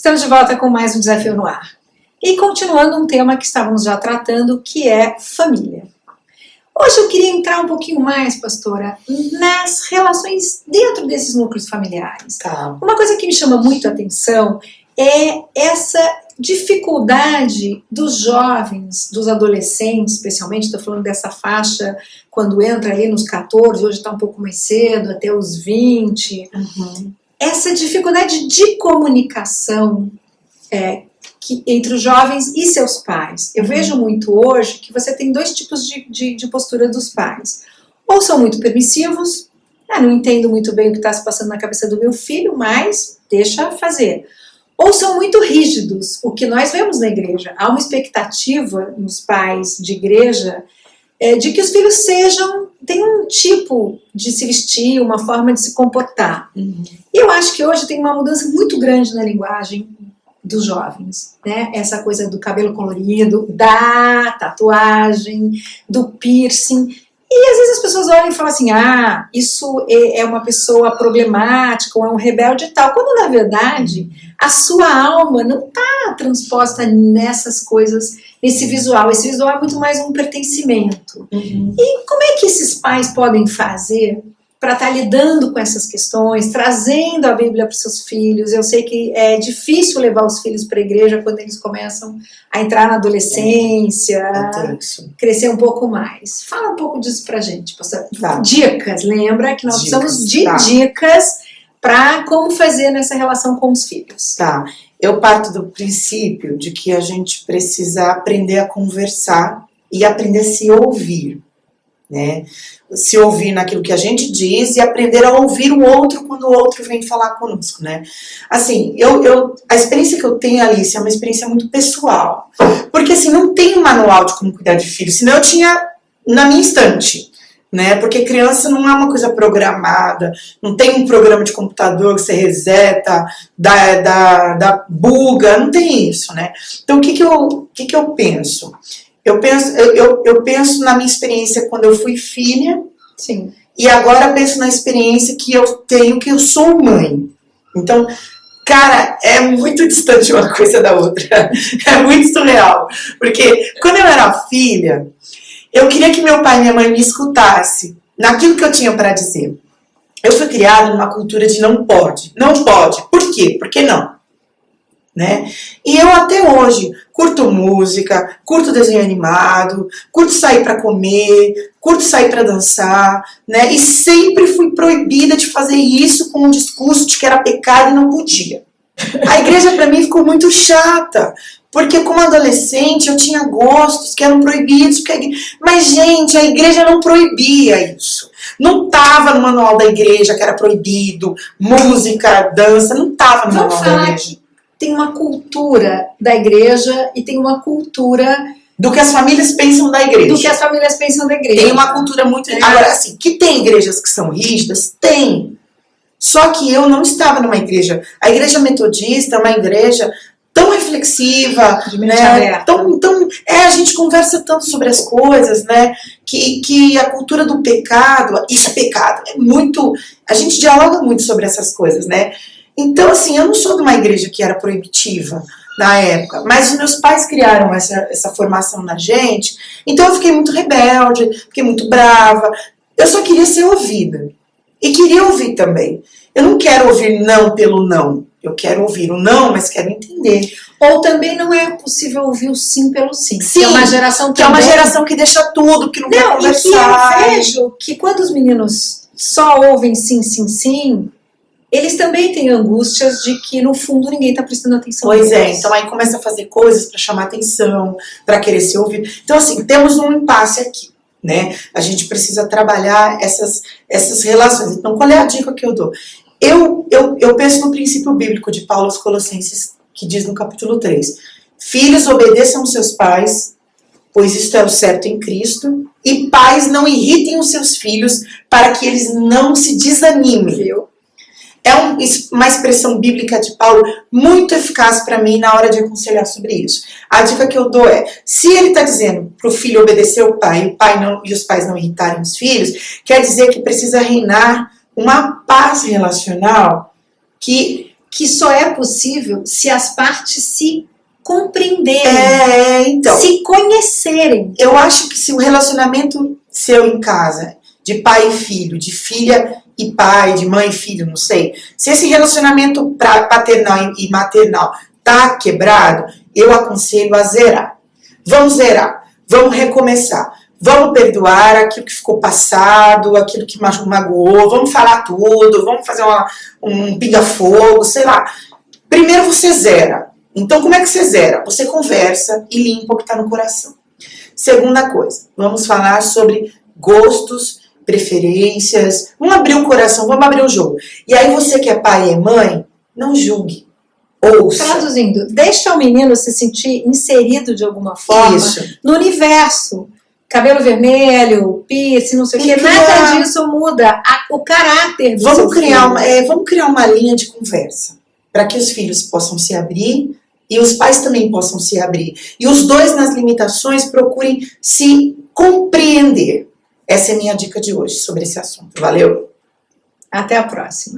Estamos de volta com mais um Desafio no Ar. E continuando um tema que estávamos já tratando, que é família. Hoje eu queria entrar um pouquinho mais, pastora, nas relações dentro desses núcleos familiares. Tá. Uma coisa que me chama muito a atenção é essa dificuldade dos jovens, dos adolescentes, especialmente, estou falando dessa faixa quando entra ali nos 14, hoje está um pouco mais cedo, até os 20. Essa dificuldade de comunicação entre os jovens e seus pais. Eu vejo muito hoje que você tem dois tipos de postura dos pais. Ou são muito permissivos, não entendo muito bem o que está se passando na cabeça do meu filho, mas deixa fazer. Ou são muito rígidos, o que nós vemos na igreja. Há uma expectativa nos pais de igreja de que os filhos tenham um tipo de se vestir, uma forma de se comportar. E eu acho que hoje tem uma mudança muito grande na linguagem dos jovens, né? Essa coisa do cabelo colorido, da tatuagem, do piercing. E às vezes as pessoas olham e falam assim, isso é uma pessoa problemática, ou é um rebelde e tal, quando na verdade a sua alma não está transposta nessas coisas, nesse visual. Esse visual é muito mais um pertencimento. E como é que esses pais podem fazer para estar lidando com essas questões, trazendo a Bíblia para os seus filhos? Eu sei que é difícil levar os filhos para a igreja quando eles começam a entrar na adolescência, crescer um pouco mais. Fala um pouco disso para a gente, pastor. Dicas, lembra que nós precisamos de dicas para como fazer nessa relação com os filhos. Eu parto do princípio de que a gente precisa aprender a conversar e aprender a se ouvir, né? Se ouvir naquilo que a gente diz e aprender a ouvir o outro quando o outro vem falar conosco, né? Assim, a experiência que eu tenho, Alice, é uma experiência muito pessoal. Porque, assim, não tem um manual de como cuidar de filho, senão eu tinha na minha estante, né? Porque criança não é uma coisa programada, não tem um programa de computador que você reseta, dá buga, não tem isso, né? Então, o que eu penso? Eu penso na minha experiência quando eu fui filha. Sim. E agora penso na experiência que eu tenho, que eu sou mãe. Então, cara, é muito distante uma coisa da outra. É muito surreal. Porque quando eu era filha, eu queria que meu pai e minha mãe me escutassem naquilo que eu tinha para dizer. Eu fui criada numa cultura de não pode. Não pode. Por quê? Por que não? Né? E eu até hoje curto música, curto desenho animado, curto sair para comer, curto sair para dançar, né? E sempre fui proibida de fazer isso com um discurso de que era pecado e não podia. A igreja para mim ficou muito chata, porque como adolescente eu tinha gostos que eram proibidos, mas gente, a igreja não proibia isso. Não estava no manual da igreja que era proibido, música, dança, não estava no manual da igreja. Tem uma cultura da igreja e tem uma cultura do que as famílias pensam da igreja. Do que as famílias pensam da igreja. Tem uma cultura muito... Agora, assim, que tem igrejas que são rígidas? Tem. Só que eu não estava numa igreja. A igreja metodista é uma igreja tão reflexiva, né? A gente conversa tanto sobre as coisas, né? Que a cultura do pecado, isso é pecado, é muito... A gente dialoga muito sobre essas coisas, né? Então, assim, eu não sou de uma igreja que era proibitiva na época, mas os meus pais criaram essa formação na gente, então eu fiquei muito rebelde, fiquei muito brava, eu só queria ser ouvida, e queria ouvir também. Eu não quero ouvir não pelo não, eu quero ouvir o não, mas quero entender. Ou também não é possível ouvir o sim pelo sim. Sim, é uma geração que é uma geração que deixa tudo, que não quer conversar. E que eu vejo que quando os meninos só ouvem sim, sim, sim, eles também têm angústias de que, no fundo, ninguém está prestando atenção. Pois é, então aí começa a fazer coisas para chamar atenção, para querer ser ouvido. Então, assim, temos um impasse aqui, né? A gente precisa trabalhar essas relações. Então, qual é a dica que eu dou? Eu penso no princípio bíblico de Paulo aos Colossenses, que diz no capítulo 3, filhos, obedeçam aos seus pais, pois isto é o certo em Cristo, e pais, não irritem os seus filhos, para que eles não se desanimem. Viu? É uma expressão bíblica de Paulo muito eficaz para mim na hora de aconselhar sobre isso. A dica que eu dou é, se ele está dizendo para o filho obedecer ao pai, e os pais não irritarem os filhos, quer dizer que precisa reinar uma paz relacional que que só é possível se as partes se compreenderem, então. se conhecerem. Eu acho que se o relacionamento seu em casa, de pai e filho, de filha e pai, de mãe e filho, não sei, se esse relacionamento paternal e maternal tá quebrado, eu aconselho a zerar. Vamos zerar, vamos recomeçar, vamos perdoar aquilo que ficou passado, aquilo que magoou, vamos falar tudo, vamos fazer um pinga-fogo, sei lá. Primeiro você zera. Então como é que você zera? Você conversa e limpa o que está no coração. Segunda coisa, vamos falar sobre gostos, preferências, vamos abrir o coração, vamos abrir o jogo. E aí você que é pai e mãe, não julgue. Ouça. Traduzindo, deixa o menino se sentir inserido de alguma forma no universo. Cabelo vermelho, piercing, não sei o que, nada disso muda o caráter do seu filho. Vamos criar uma linha de conversa, para que os filhos possam se abrir e os pais também possam se abrir. E os dois, nas limitações, procurem se compreender. Essa é a minha dica de hoje sobre esse assunto. Valeu? Até a próxima.